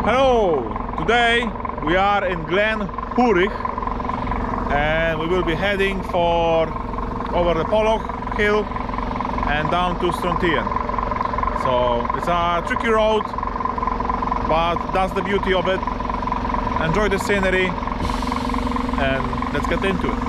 Hello! Today we are in Glen Hurich and we will be heading for over the Pollock Hill and down to Strontian. So it's a tricky road, but that's the beauty of it. Enjoy the scenery and let's get into it.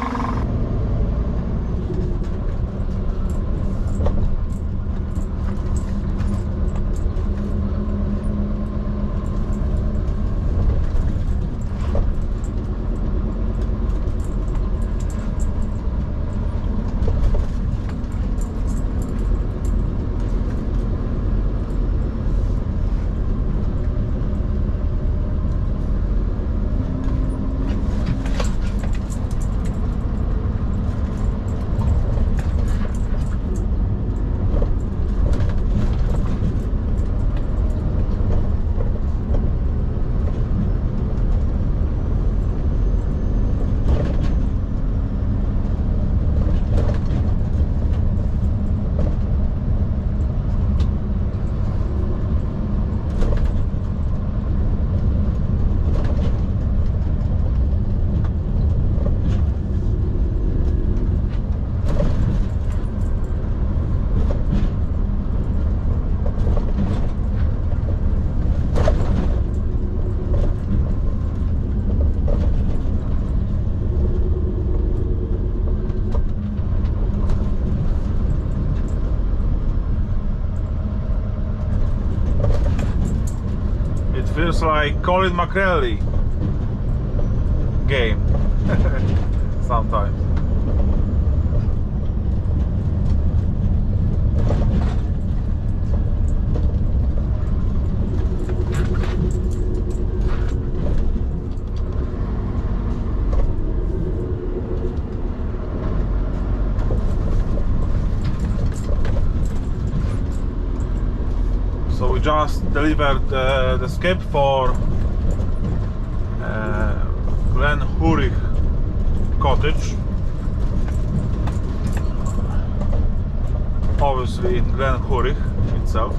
Feels like Colin McRae game sometimes. So we just delivered the skip for Glen Hurich cottage, obviously in Glen Hurich itself.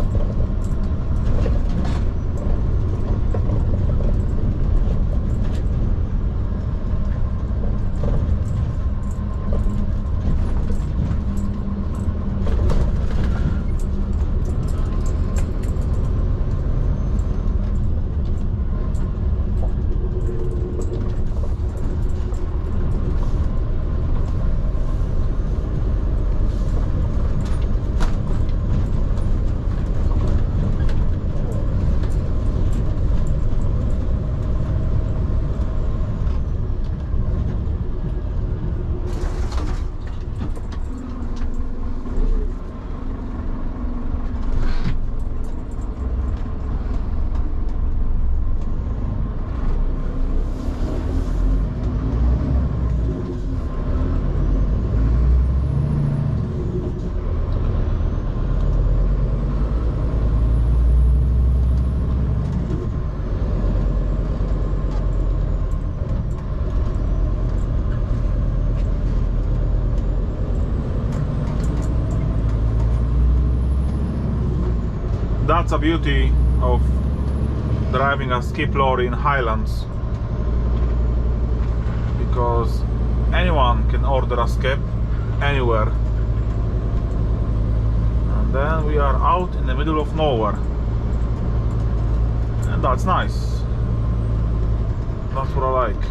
That's a beauty of driving a skip lorry in Highlands, because anyone can order a skip anywhere, and then we are out in the middle of nowhere, and that's nice. That's what I like.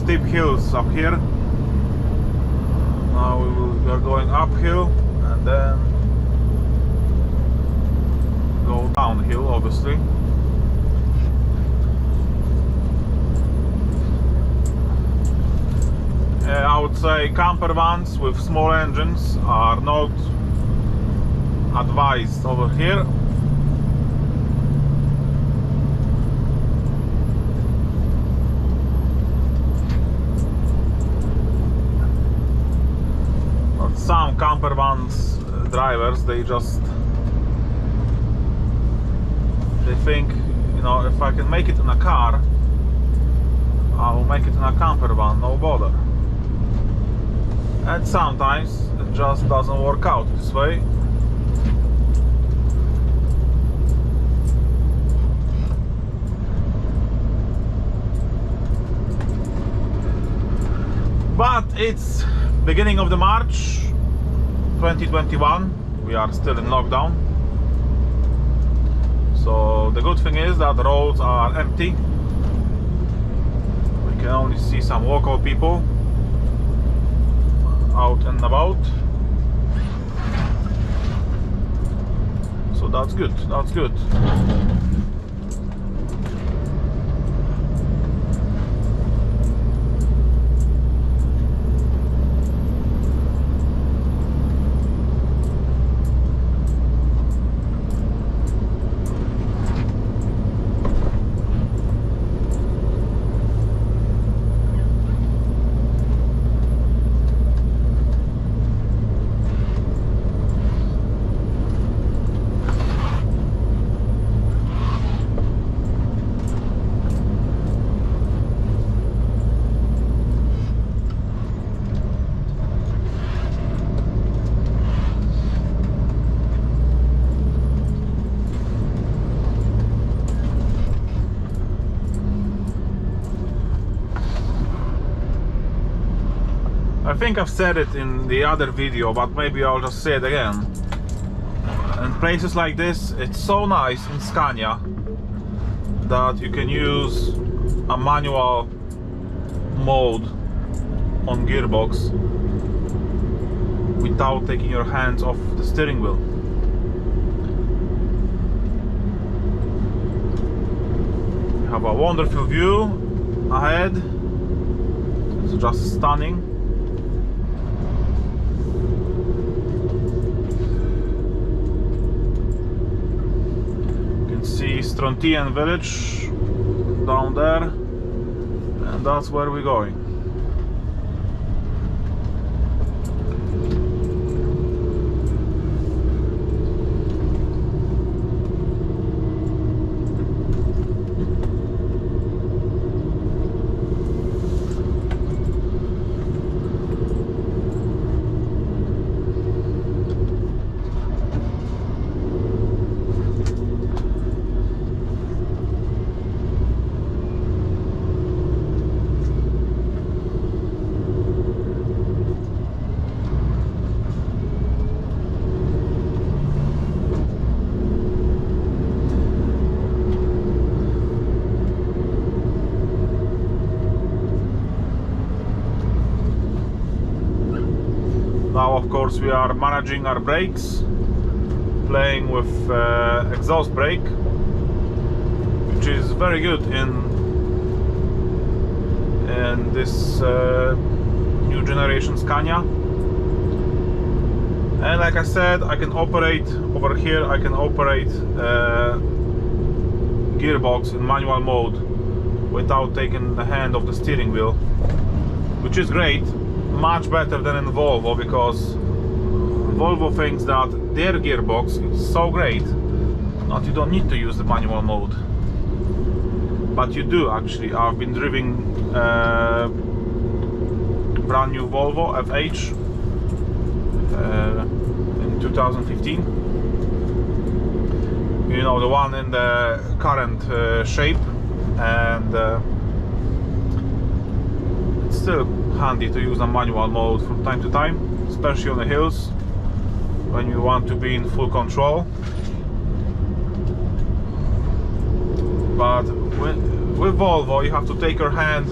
steep hills up here. Now we are going uphill and then go downhill, obviously. I would say camper vans with small engines are not advised over here. But some camper vans drivers, they think, you know, if I can make it in a car, I'll make it in a camper van, no bother. And sometimes it just doesn't work out this way. But it's beginning of the March 2021. We are still in lockdown. So the good thing is that the roads are empty. We can only see some local people out and about. So that's good, that's good. I think I've said it in the other video, but maybe I'll just say it again. In places like this, it's so nice in Scania that you can use a manual mode on gearbox without taking your hands off the steering wheel. You have a wonderful view ahead. It's just stunning. See Strontian village down there, and that's where we're going. Now, of course, we are managing our brakes, playing with exhaust brake, which is very good in this new generation Scania. And like I said, I can operate over here. I can operate gearbox in manual mode without taking the hand off the steering wheel, which is great. Much better than in Volvo, because Volvo thinks that their gearbox is so great that you don't need to use the manual mode, but you do actually. I've been driving brand new Volvo FH in 2015, you know, the one in the current shape, and it's still handy to use a manual mode from time to time, especially on the hills when you want to be in full control. But with Volvo, you have to take your hand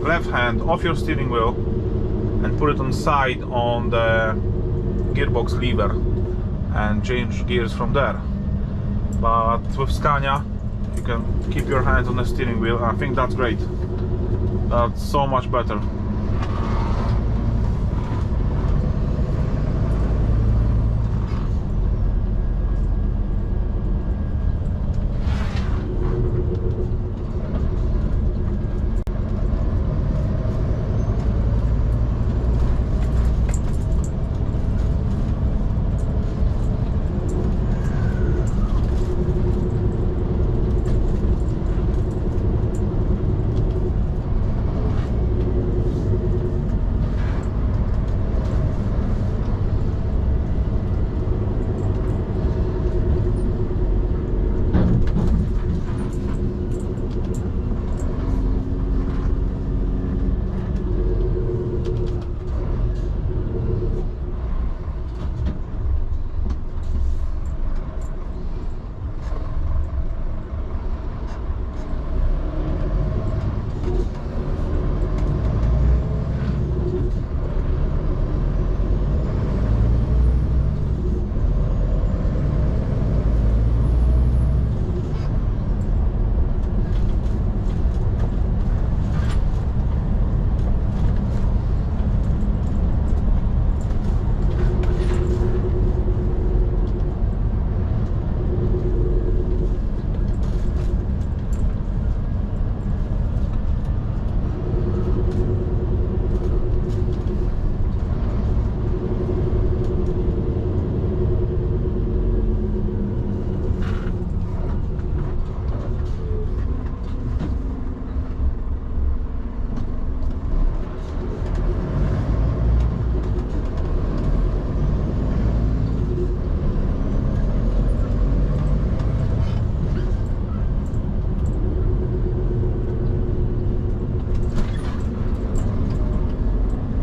left hand off your steering wheel and put it on side on the gearbox lever and change gears from there. But with Scania you can keep your hands on the steering wheel. I think that's great. That's so much better.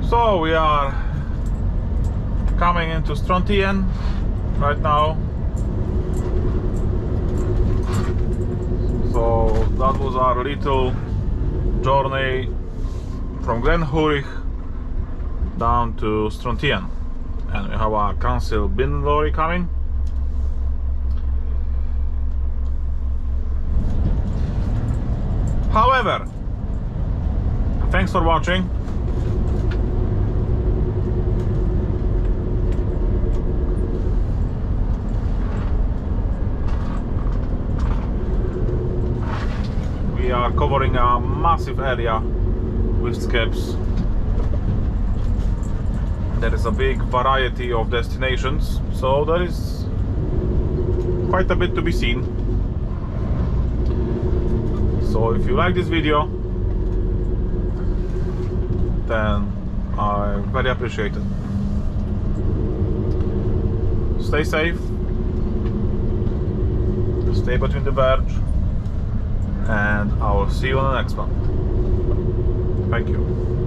So we are coming into Strontian right now. So that was our little journey from Glen Hurich down to Strontian, and we have our council bin lorry coming. However, thanks for watching. We are covering a massive area with skips. There is a big variety of destinations, so there is quite a bit to be seen. So if you like this video, then I very appreciate it. Stay safe, stay between the verge, and I will see you on the next one. Thank you.